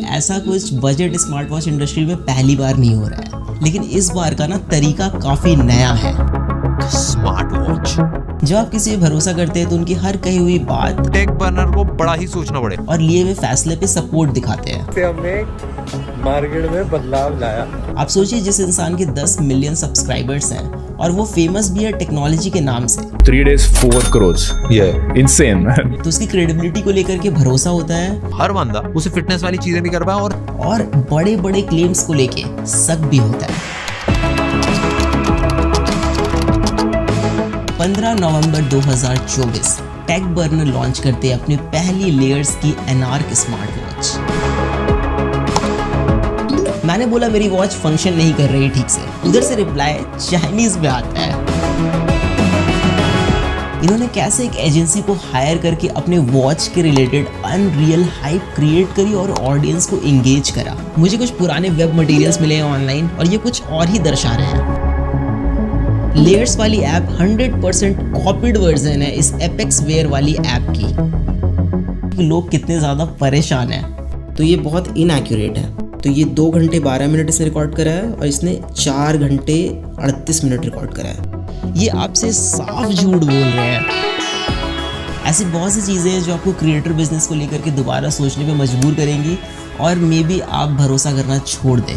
ऐसा कुछ budget smart watch industry में पहली बार नहीं हो रहा है, लेकिन इस बार का ना तरीका काफी नया है। Smart watch. जब आप किसी पे भरोसा करते हैं तो उनकी हर कही हुई बात टेक बर्नर को बड़ा ही सोचना पड़े और लिए हुए फैसले पे सपोर्ट दिखाते हैं। हमने मार्केट में बदलाव लाया। आप सोचिए, जिस इंसान के 10 मिलियन सब्सक्राइबर्स हैं और वो फेमस भी है टेक्नोलॉजी के नाम से, 3 days 4 crores. Yeah, insane. तो उसकी क्रेडिबिलिटी को लेकर के भरोसा होता है हर बंदा उसे फिटनेस वाली चीजें भी कर पाए और बड़े बड़े क्लेम्स को लेके शक भी होता है। 15 नवंबर 2024 टेक बर्नर लॉन्च करते अपनी पहली लेयर्स की एनार्क स्मार्ट वॉच। मैंने बोला मेरी वॉच फंक्शन नहीं कर रही ठीक से, उधर से रिप्लाई चाइनीज में आता है। इन्होंने कैसे एक एजेंसी को हायर करके अपने वॉच के रिलेटेड अनरियल हाइप क्रिएट करी और ऑडियंस को एंगेज करा। मुझे कुछ पुराने वेब मटेरियल्स मिले हैं ऑनलाइन और ये कुछ और ही दर्शा रहे हैं। लेयर्स वाली ऐप 100% कॉपीड वर्जन है इस एपेक्स वेयर वाली ऐप की। लोग कितने ज़्यादा परेशान हैं। तो ये बहुत इनएक्यूरेट है। तो ये 2 घंटे 12 मिनट इसने रिकॉर्ड करा है और इसने 4 घंटे 38 मिनट रिकॉर्ड करा है। ये आपसे साफ झूठ बोल रहे हैं। ऐसी बहुत सी चीज़ें हैं जो आपको क्रिएटर बिजनेस को लेकर के दोबारा सोचने पे मजबूर करेंगी और मे बी आप भरोसा करना छोड़ दें।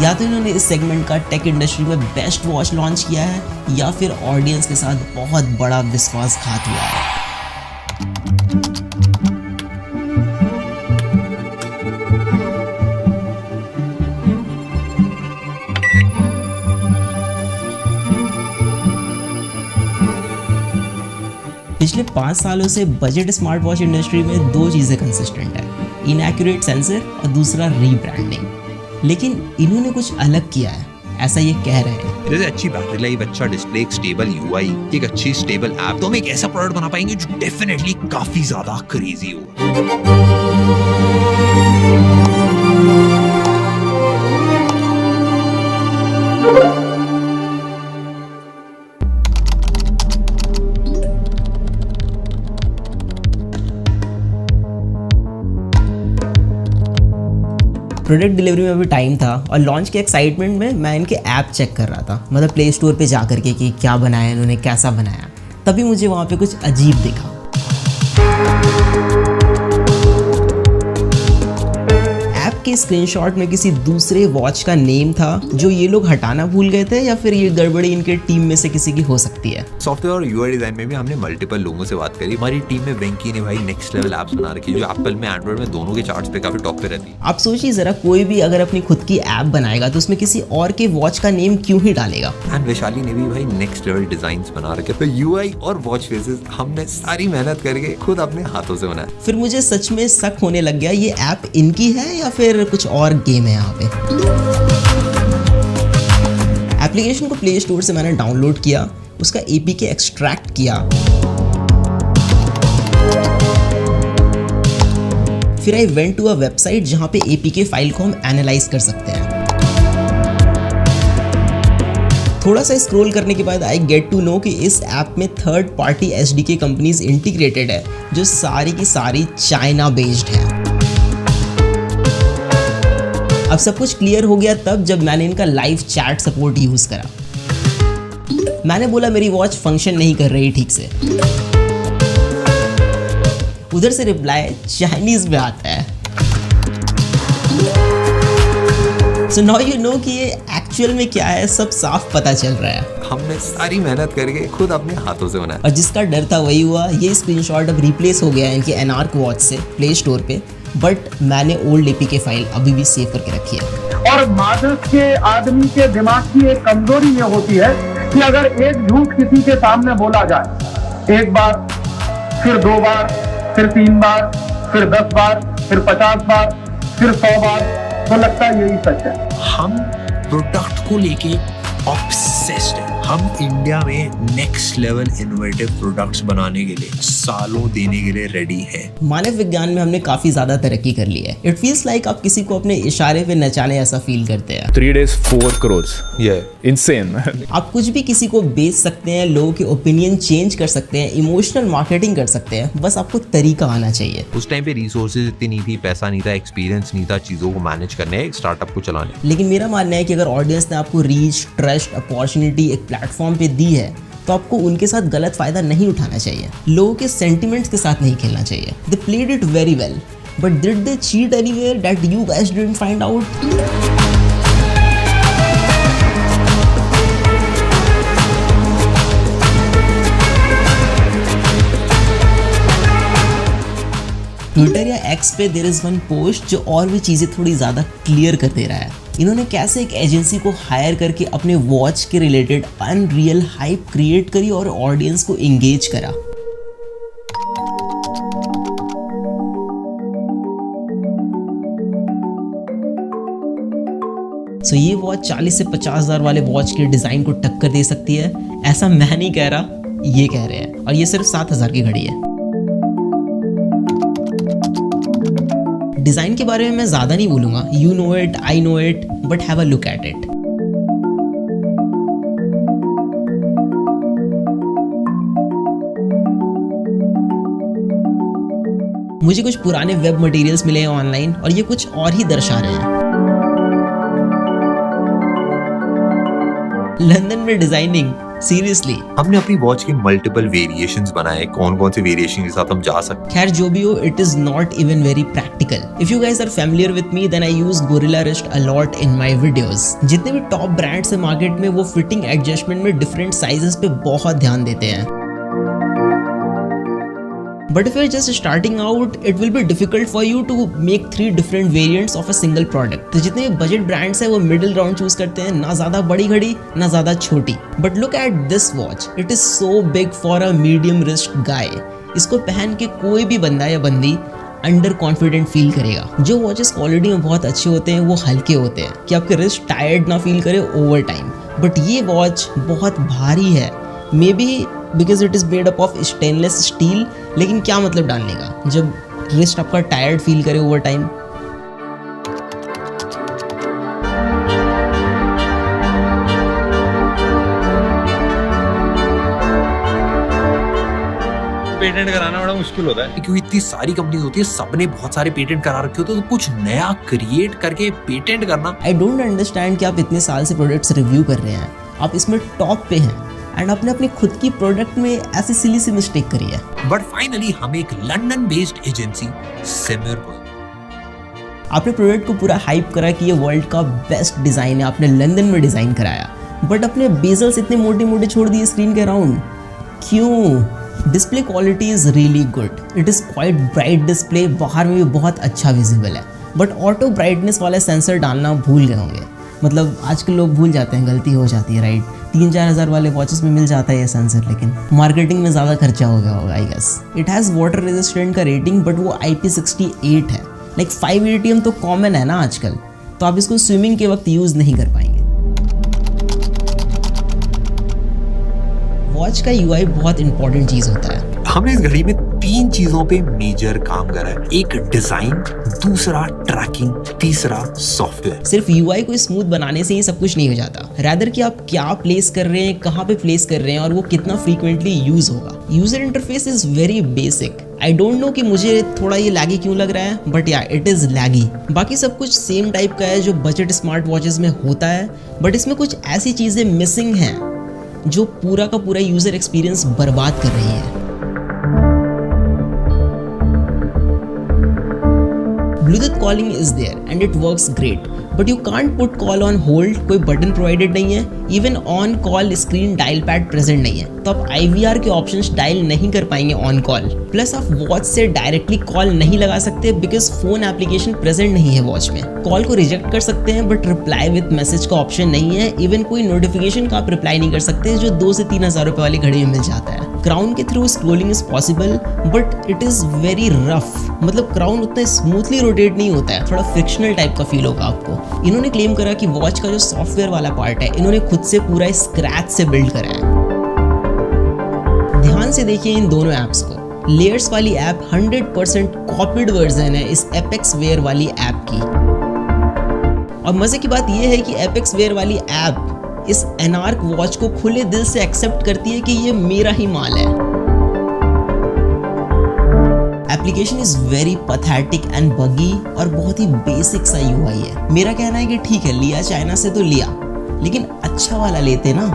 या तो इन्होंने इस सेगमेंट का टेक इंडस्ट्री में बेस्ट वॉच लॉन्च किया है या फिर ऑडियंस के साथ बहुत बड़ा विश्वासघात हुआ है। पिछले 5 सालों से बजट स्मार्ट वॉच इंडस्ट्री में 2 चीज़ें कंसिस्टेंट है, इनएक्यूरेट सेंसर और दूसरा रीब्रांडिंग। लेकिन इन्होंने कुछ अलग किया है, ऐसा ये कह रहे हैं। जैसे अच्छी बैटरी लाइफ, अच्छा डिस्प्ले, एक स्टेबल यूआई, एक अच्छी स्टेबल ऐप, तो हम एक ऐसा प्रोडक्ट बना पाएंगे जो डेफिनेटली काफी ज्यादा क्रेजी हो। प्रोडक्ट डिलीवरी में अभी टाइम था और लॉन्च के एक्साइटमेंट में मैं इनके ऐप चेक कर रहा था, मतलब प्ले स्टोर पे जा करके कि क्या बनाया इन्होंने, कैसा बनाया। तभी मुझे वहाँ पे कुछ अजीब दिखा। ऐप के स्क्रीनशॉट में किसी दूसरे वॉच का नेम था जो ये लोग हटाना भूल गए थे, या फिर ये गड़बड़ी इनके टीम में से किसी की हो सकती है। सॉफ्टवेयर और यूआई डिजाइन में भी हमने मल्टीपल लोगों से बात करी। हमारी टीम में वेंकी ने भाई नेक्स्ट लेवल एप्स बना रखी है जो एप्पल में, एंड्रॉइड में दोनों के चार्ट्स पे काफी टॉप पे रहती है। आप सोचिए जरा, कोई भी अगर अपनी खुद की ऐप बनाएगा तो उसमें किसी और के वॉच का नेम क्यों ही डालेगा। एंड वैशाली ने भी भाई नेक्स्ट लेवल डिजाइन्स बना रखे। तो यूआई और वॉच फेसेस हमने सारी मेहनत करके खुद अपने हाथों से बनाया। फिर मुझे सच में शक होने लग गया, ये ऐप इनकी है या फिर कुछ और गेम है यहाँ पे। एप्लीकेशन को प्ले स्टोर से मैंने डाउनलोड किया, उसका एपीके एक्सट्रैक्ट किया, फिर I went to a website जहां पे एपीके फाइल को हम एनालाइज कर सकते हैं। थोड़ा सा स्क्रॉल करने के बाद आई गेट टू नो कि इस ऐप में third party SDK companies integrated है जो सारी की सारी चाइना बेस्ड है। अब सब कुछ क्लियर हो गया तब जब मैंने इनका लाइव चैट सपोर्ट यूज करा। मैंने बोला मेरी वॉच फंक्शन नहीं कर रही ठीक से, उधर से रिप्लाई चाइनीज में आता है। सो नाउ यू नो कि ये एक्चुअल में क्या है, सब साफ पता चल रहा है। हमने सारी मेहनत करके खुद अपने हाथों से बनाया और जिसका डर था वही हुआ। ये स्क्रीनशॉट अब रिप्लेस हो गया है इनके एनार्क वॉच से प्ले स्टोर पे, बट मैंने ओल्ड एपीके फाइल अभी भी सेव करके रखी है। और मादक के आदमी के दिमाग की एक कमजोरी ये होती है कि अगर एक झूठ किसी के सामने बोला जाए, एक बार, फिर 2 बार, फिर 3 बार, फिर 10 बार, फिर 50 बार, फिर 100 बार, तो लगता है यही सच है। हम प्रोडक्ट को लेके ऑब्सेस्ड ऑब्सेस्ड हैं। हम इंडिया में नेक्स्ट लेवल इनोवेटिव प्रोडक्ट्स बनाने के लिए सालों देने के लिए रेडी हैं। मानव विज्ञान में हमने काफी ज्यादा तरक्की कर ली है। इट फील्स लाइक आप किसी को अपने इशारे पे नचाने ऐसा फील करते हैं। 3 days 4 crores. Yeah, insane. आप कुछ भी किसी को बेच सकते हैं, लोगों के ओपिनियन चेंज कर सकते हैं, इमोशनल मार्केटिंग कर सकते हैं, बस आपको तरीका आना चाहिए। उस टाइम पे रिसोर्सेज इतनी नहीं थी, पैसा नहीं था, एक्सपीरियंस नहीं था चीजों को मैनेज करने, एक स्टार्टअप को चलाने। लेकिन मेरा मानना है कि अगर ऑडियंस ने आपको रीच, ट्रस्ट, अपॉर्चुनिटी एक प्लेटफॉर्म पे दी है तो आपको उनके साथ गलत फायदा नहीं उठाना चाहिए, लोगों के सेंटिमेंट्स के साथ नहीं खेलना चाहिए। They played it very well, but did they cheat anywhere that you guys didn't find out? Twitter या एक्स पे देयर इज वन पोस्ट जो और भी चीज़ें थोड़ी ज़्यादा क्लियर कर दे रहा है। इन्होंने कैसे एक एजेंसी को हायर करके अपने वॉच के रिलेटेड अनरियल हाइप क्रिएट करी और ऑडियंस को एंगेज करा। सो ये वॉच 40 से 50,000 वाले वॉच के डिज़ाइन को टक्कर दे सकती है, ऐसा मैं नहीं कह रहा, ये कह रहे हैं। और ये सिर्फ 7,000 की घड़ी है। डिज़ाइन के बारे में मैं ज़्यादा नहीं बोलूँगा, you know it, I know it, but have a look at it. मुझे कुछ पुराने वेब मटेरियल्स मिले हैं ऑनलाइन और ये कुछ और ही दर्शा रहे हैं। लंदन में डिजाइनिंग, सीरियसली। हमने अपनी वॉच के मल्टीपल वेरिएशंस बनाए, कौन कौन से वेरिएशन के साथ हम जा सकते हैं। खैर जो भी हो, it is not even very practical. If you guys are familiar with me then I use gorilla wrist a lot in my videos. जितने भी टॉप ब्रांड्स है मार्केट में वो फिटिंग एडजस्टमेंट में डिफरेंट साइजेस पे बहुत ध्यान देते हैं। But if you're just starting out, it will be difficult for you to make 3 different variants of a single product. तो जितने बजट ब्रांड्स हैं वो मिडिल ग्राउंड चूज करते हैं, ना ज़्यादा बड़ी घड़ी ना ज़्यादा छोटी। But look at this watch. It is so big for a medium wrist guy. इसको पहन के कोई भी बंदा या बंदी अंडर कॉन्फिडेंट फील करेगा। जो वॉचेस क्वालिटी में बहुत अच्छे होते हैं वो हल्के होते हैं कि आपके रिस्ट टायर्ड ना फील करे ओवर टाइम। बट ये वॉच बहुत भारी है, may be because it is made up of stainless steel. लेकिन क्या मतलब डालने का जब रिस्ट आपका टायर्ड फील करे ओवर टाइम। पेटेंट कराना बड़ा मुश्किल होता है क्योंकि इतनी सारी कंपनीज होती है, सबने बहुत सारे पेटेंट करा रखे होते हैं, तो कुछ नया क्रिएट करके पेटेंट करना। आई डोंट अंडरस्टैंड कि आप इतने साल से प्रोडक्ट्स रिव्यू कर रहे हैं, आप इसमें टॉप पे हैं एंड आपने अपनी खुद की प्रोडक्ट में ऐसी सिली सी मिस्टेक करी है। बट फाइनली हम एक लंदन बेस्ड एजेंसी सिमिर, आपने प्रोडक्ट को पूरा हाइप करा कि ये वर्ल्ड का बेस्ट डिज़ाइन है, आपने लंदन में डिज़ाइन कराया, बट अपने बेजल्स इतने मोटे मोटे छोड़ दिए स्क्रीन के अराउंड, क्यों? Display quality is really good, it is quite bright display, बाहर में भी बहुत अच्छा विजिबल है, बट ऑटो ब्राइटनेस वाला सेंसर डालना भूल गए होंगे। मतलब आजकल लोग भूल जाते हैं, गलती हो जाती है, राइट? 3-4 हज़ार वाले वॉचेस में मिल जाता है ये सेंसर, लेकिन मार्केटिंग में ज़्यादा खर्चा हो गया होगा I guess. It has water resistant का रेटिंग, बट वो IP68 है। लाइक 5 ATM तो कॉमन है ना आजकल, तो आप इसको स्विमिंग के वक्त यूज़ नहीं कर पाएंगे। वॉच का UI बहुत इंपॉर्टेंट चीज़ होता है। हमने इस घड़ी में 3 चीजों पे मेजर काम करा है, एक डिजाइन, दूसरा ट्रैकिंग, तीसरा सॉफ्टवेयर। सिर्फ UI को स्मूथ बनाने से ही सब कुछ नहीं हो जाता, रैदर कि आप क्या प्लेस कर रहे हैं, कहाँ पे प्लेस कर रहे हैं और वो कितना फ्रीक्वेंटली यूज होगा। User interface is very basic. I don't know कि मुझे थोड़ा ये लैगी क्यों लग रहा है, बट या इट इज लैगी। बाकी सब कुछ सेम टाइप का है जो बजट स्मार्ट वॉचेस में होता है, बट इसमें कुछ ऐसी चीजें मिसिंग हैं जो पूरा का पूरा यूजर एक्सपीरियंस बर्बाद कर रही है। Bluetooth calling is there and it works great, but you can't put call on hold, कोई बटन प्रोवाइडेड नहीं है, even on call screen dial pad present नहीं है, तो आप IVR के ऑप्शंस डायल नहीं कर पाएंगे ऑन कॉल। प्लस आप वॉच से डायरेक्टली कॉल नहीं लगा सकते बिकॉज फोन एप्लीकेशन प्रेजेंट नहीं है वॉच में। कॉल को रिजेक्ट कर सकते हैं बट रिप्लाई विद मैसेज का ऑप्शन नहीं है। इवन कोई नोटिफिकेशन का आप रिप्लाई नहीं कर सकते जो 2 से 3 हज़ार रुपए वाली घड़ी में मिल जाता है। क्राउन के through scrolling is possible but it is very rough, मतलब क्राउन उतना स्मूथली रोटेट नहीं होता है, थोड़ा फ्रिक्शनल टाइप का फील होगा आपको। इन्होंने क्लेम करा कि वॉच का जो सॉफ्टवेयर वाला पार्ट है इन्होंने खुद से पूरा स्क्रैच से बिल्ड करा है। ध्यान से देखिए इन दोनों ऐप्स को। लेयर्स वाली ऐप 100% कॉपीड वर्जन है इस एपेक्स वेयर वाली ऐप की। और मजे की बात यह है कि एपेक्स वेयर वाली ऐप इस एनार्क वॉच को खुले दिल से एक्सेप्ट करती है कि ये मेरा ही माल है। Application is very pathetic and बगी और बहुत ही बेसिक सा यूआई है। मेरा कहना है कि ठीक है, लिया चाइना से तो लिया, लेकिन अच्छा वाला लेते ना।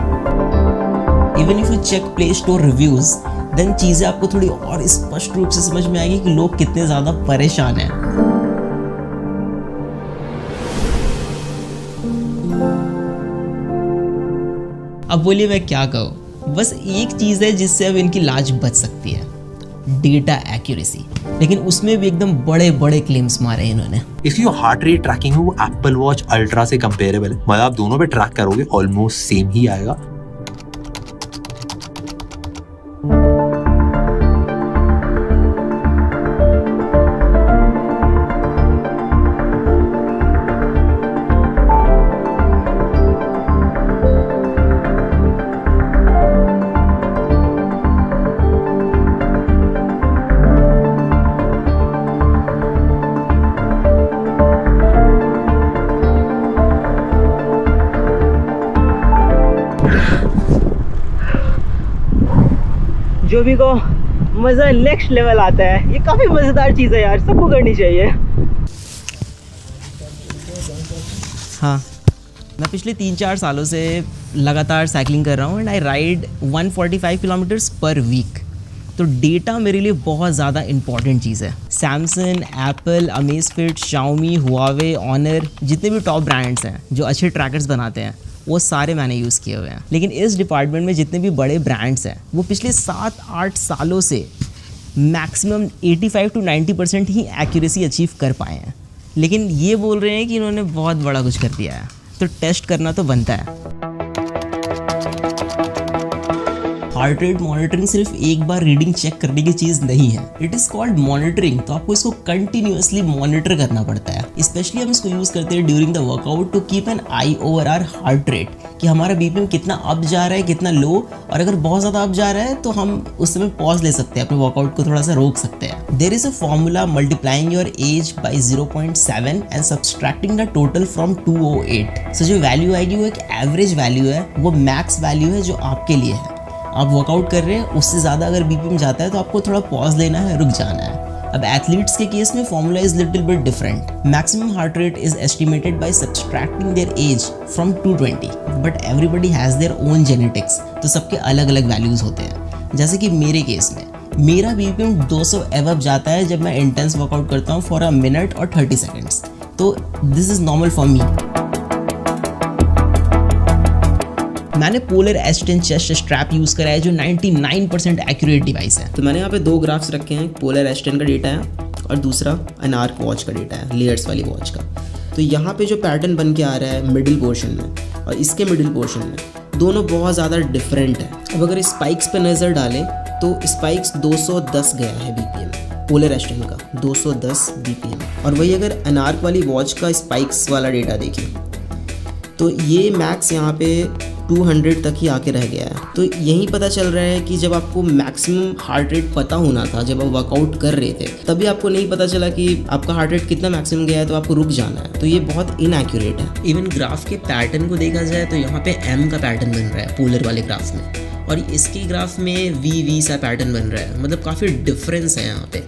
Even if you check play store reviews then चीजें आपको थोड़ी और स्पष्ट रूप से समझ में आएगी कि लोग कितने ज्यादा परेशान हैं। अब बोलिए मैं क्या कहूँ, बस एक चीज है जिससे अब इनकी लाज बच सकती है, डेटा एक्यूरेसी। लेकिन उसमें भी एकदम बड़े बड़े क्लेम्स मारे हैं इन्होंने। इसकी जो हार्ट रेट ट्रैकिंग है वो एप्पल वॉच अल्ट्रा से कंपेरेबल है, मतलब आप दोनों पे ट्रैक करोगे ऑलमोस्ट सेम ही आएगा। जो भी को मज़ा नेक्स्ट लेवल आता है, ये काफ़ी मज़ेदार चीज़ है यार, सबको करनी चाहिए। हाँ, मैं पिछले 3-4 सालों से लगातार साइकिलिंग कर रहा हूँ and I ride 145 kilometres per week. तो डेटा मेरे लिए बहुत ज़्यादा इंपॉर्टेंट चीज़ है। Samsung, Apple, Amazfit, Xiaomi, Huawei, Honor, जितने भी टॉप ब्रांड्स हैं जो अच्छे ट्रैकर्स बनाते हैं वो सारे मैंने यूज़ किए हुए हैं। लेकिन इस डिपार्टमेंट में जितने भी बड़े ब्रांड्स हैं वो पिछले 7-8 सालों से maximum 85 to 90% he accuracy achieve कर पाए हैं। लेकिन ये बोल रहे हैं कि इन्होंने बहुत बड़ा कुछ कर दिया है, तो टेस्ट करना तो बनता है। हार्ट रेट मॉनिटरिंग सिर्फ एक बार रीडिंग चेक करने की चीज़ नहीं है, इट इज़ कॉल्ड मॉनिटरिंग। तो आपको इसको कंटिन्यूअसली मॉनिटर करना पड़ता है। स्पेशली हम इसको यूज़ करते हैं during the workout to keep an eye over our heart rate, कि हमारा बीपीएम कितना अप जा रहा है, कितना लो, और अगर बहुत ज़्यादा अप जा रहा है तो हम उस समय पॉज ले सकते हैं, अपने वर्कआउट को थोड़ा सा रोक सकते हैं। There is a formula multiplying your age by 0.7 and subtracting the total from 208। So जो वैल्यू आएगी वो एक एवरेज वैल्यू है, वो मैक्स वैल्यू है जो आपके लिए है। आप वर्कआउट कर रहे हैं, उससे ज़्यादा अगर बीपीएम जाता है तो आपको थोड़ा पॉज लेना है, रुक जाना है। अब एथलीट्स के केस में formula is little bit different. Maximum heart rate is estimated by subtracting their age from 220, but everybody has their own genetics, तो सबके अलग अलग वैल्यूज़ होते हैं। जैसे कि मेरे केस में मेरा बीपीएम 200 एवब जाता है जब मैं इंटेंस वर्कआउट करता हूँ फॉर अ मिनट और 30 सेकेंड्स, तो this is normal for me. मैंने polar S10 chest strap use करा है जो 99% एक्यूरेट डिवाइस है। तो मैंने यहाँ पे 2 ग्राफ्स रखे हैं, पोलर S10 का डेटा है और दूसरा अनार्क वॉच का डेटा है, लेयर्स वाली वॉच का। तो यहाँ पे जो पैटर्न बन के आ रहा है मिडिल पोर्शन में और इसके मिडिल पोर्शन में, दोनों बहुत ज़्यादा डिफरेंट है। अब अगर स्पाइक्स पे नज़र डालें तो स्पाइक्स 210 गया है बीपीएम पोलर S10 का, 210 बीपीएम। और वही अगर अनार्क वाली वॉच का स्पाइक्स वाला डेटा देखें तो ये मैक्स यहाँ पे 200 तक ही आके रह गया है। तो यही पता चल रहा है कि जब आपको मैक्सिमम हार्ट रेट पता होना था, जब आप वर्कआउट कर रहे थे, तभी आपको नहीं पता चला कि आपका हार्ट रेट कितना मैक्सिमम गया है, तो आपको रुक जाना है। तो ये बहुत इनएक्यूरेट है। इवन ग्राफ के पैटर्न को देखा जाए तो यहाँ पे M का पैटर्न बन रहा है पोलर वाले ग्राफ में, और इसके ग्राफ में V सा पैटर्न बन रहा है, मतलब काफ़ी डिफरेंस है यहाँ पे।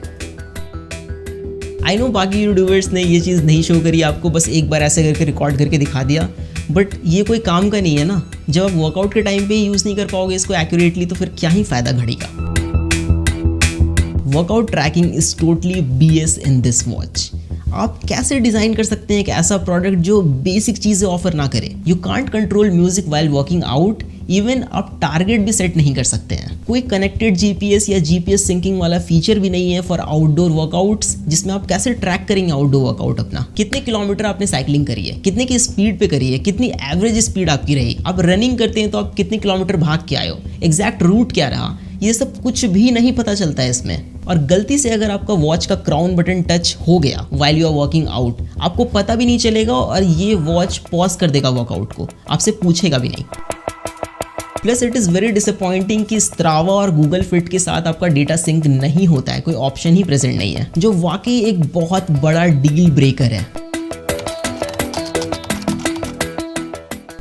आई नो बाकी यूट्यूबर्स ने ये चीज़ नहीं शो करी आपको, बस एक बार ऐसे करके रिकॉर्ड करके दिखा दिया, बट ये कोई काम का नहीं है ना। जब आप वर्कआउट के टाइम पे ही यूज़ नहीं कर पाओगे इसको एक्यूरेटली, तो फिर क्या ही फ़ायदा घड़ी का। Workout tracking is totally BS in this watch. आप कैसे डिज़ाइन कर सकते हैं एक ऐसा प्रोडक्ट जो बेसिक चीज़ें ऑफर ना करे। You can't control music while working out, even आप टारगेट भी सेट नहीं कर सकते हैं। कोई कनेक्टेड GPS या GPS सिंकिंग वाला फीचर भी नहीं है फॉर आउटडोर वर्कआउट्स, जिसमें आप कैसे ट्रैक करेंगे आउटडोर वर्कआउट अपना। कितने किलोमीटर आपने साइकिलिंग करी है, कितने की स्पीड पे करी है, कितनी एवरेज स्पीड आपकी रही, आप रनिंग करते हैं तो आप कितने किलोमीटर भाग के आए हो, एग्जैक्ट रूट क्या रहा, ये सब कुछ भी नहीं पता चलता है इसमें। और गलती से अगर आपका वॉच का क्राउन बटन टच हो गया while you are working out, आपको पता भी नहीं चलेगा और ये वॉच पॉज कर देगा वर्कआउट को, आपसे पूछेगा भी नहीं। Plus it is very disappointing कि स्ट्रावा और गूगल फिट के साथ आपका डेटा सिंक नहीं होता है, कोई ऑप्शन ही प्रेजेंट नहीं है, जो वाकई एक बहुत बड़ा डील ब्रेकर है।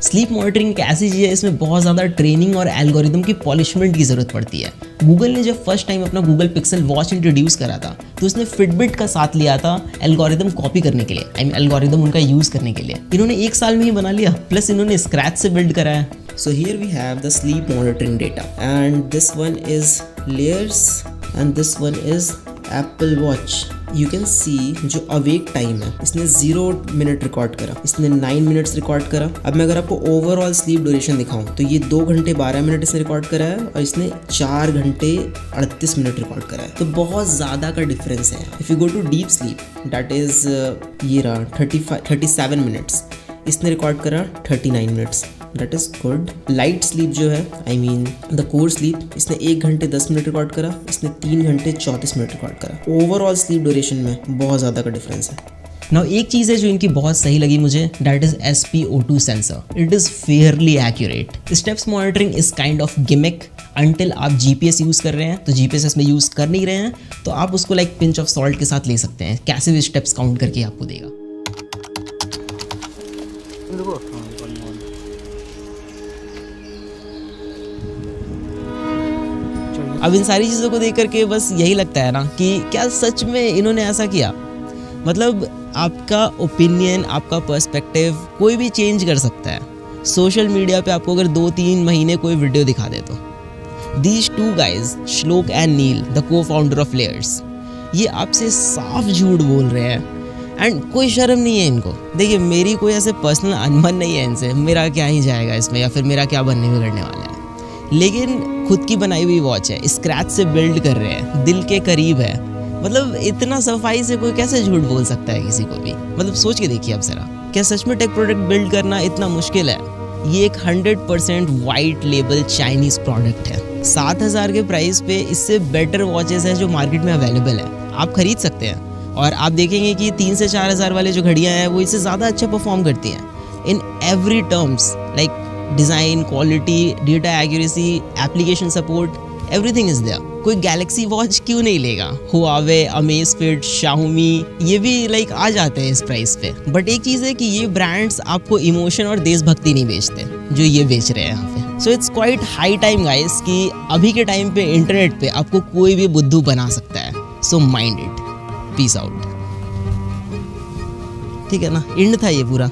स्लीप मॉनिटरिंग एक ऐसी चीज़ है, इसमें बहुत ज़्यादा ट्रेनिंग और एल्गोरिदम की पॉलिशमेंट की ज़रूरत पड़ती है। गूगल ने जब फर्स्ट टाइम अपना गूगल पिक्सल वॉच इंट्रोड्यूस करा था तो उसने फिटबिट का साथ लिया था एल्गोरिदम कॉपी करने के लिए, आई मीन एल्गोरिदम उनका यूज़ करने के लिए। इन्होंने 1 साल में ही बना लिया, प्लस इन्होंने स्क्रैच से बिल्ड करा है। So here we have the sleep monitoring data and this one is layers and this one is Apple Watch. You can see जो awake time है इसने 0 मिनट रिकॉर्ड करा, इसने 9 मिनट्स रिकॉर्ड करा। अब मैं अगर आपको ओवरऑल स्लीप ड्यूरेशन दिखाऊं तो ये 2 घंटे 12 मिनट इसने रिकॉर्ड करा है और इसने 4 घंटे 38 मिनट रिकॉर्ड करा है, तो बहुत ज़्यादा का डिफरेंस है। If you go to deep sleep that is ये रहा 37 मिनट्स, इसने रिकॉर्ड करा 39 minutes, that is good. Light sleep जो है I mean the core sleep, इसने 1 घंटे 10 मिनट रिकॉर्ड करा, इसने 3 घंटे 34 मिनट रिकॉर्ड करा। ओवरऑल स्लीप ड्यूरेशन में बहुत ज़्यादा का डिफरेंस है। नाउ एक चीज़ है जो इनकी बहुत सही लगी मुझे, that is SpO2 sensor. It is Fairlie accurate. Steps monitoring is kind of gimmick until आप GPS यूज़ कर रहे हैं, तो GPS इसमें यूज़ कर नहीं रहे हैं तो आप उसको लाइक पिंच ऑफ सॉल्ट के साथ ले सकते हैं, कैसे भी स्टेप्स काउंट करके आपको देगा। अब इन सारी चीज़ों को देख करके बस यही लगता है ना कि क्या सच में इन्होंने ऐसा किया। मतलब आपका ओपिनियन, आपका पर्सपेक्टिव कोई भी चेंज कर सकता है। सोशल मीडिया पे आपको अगर 2-3 महीने कोई वीडियो दिखा दे तो these 2 guys Shlok and Neel the co-founder of Layers, ये आपसे साफ झूठ बोल रहे हैं एंड कोई शर्म नहीं है इनको। देखिए मेरी कोई ऐसे पर्सनल अनबन नहीं है इनसे, मेरा क्या ही जाएगा इसमें या फिर मेरा क्या बनने बिगड़ने वाला है, लेकिन खुद की बनाई हुई वॉच है, स्क्रैच से बिल्ड कर रहे हैं, दिल के करीब है। मतलब इतना सफाई से कोई कैसे झूठ बोल सकता है किसी को भी। मतलब सोच के देखिए अब जरा, क्या सच में टेक प्रोडक्ट बिल्ड करना इतना मुश्किल है? ये एक 100% वाइट लेबल चाइनीज प्रोडक्ट है। 7,000 के प्राइस पे इससे बेटर वॉचेस है जो मार्केट में अवेलेबल है, आप खरीद सकते हैं। और आप देखेंगे कि 3 से 4,000 वाले जो घड़ियाँ हैं वो इससे ज़्यादा अच्छा परफॉर्म करती हैं in every terms, like design, quality, data accuracy, application support, everything is there. कोई गैलेक्सी वॉच क्यों नहीं लेगा? हुआवे, अमेज़फिट, शाओमी, ये भी लाइक आ जाते हैं इस प्राइस पे। बट एक चीज़ है कि ये ब्रांड्स आपको इमोशन और देशभक्ति नहीं बेचते जो ये बेच रहे हैं यहाँ पे। So it's quite high time guys कि अभी के टाइम पे इंटरनेट पे आपको कोई भी बुद्धू बना सकता है। So mind it, peace out. ठीक है ना, एंड था ये पूरा।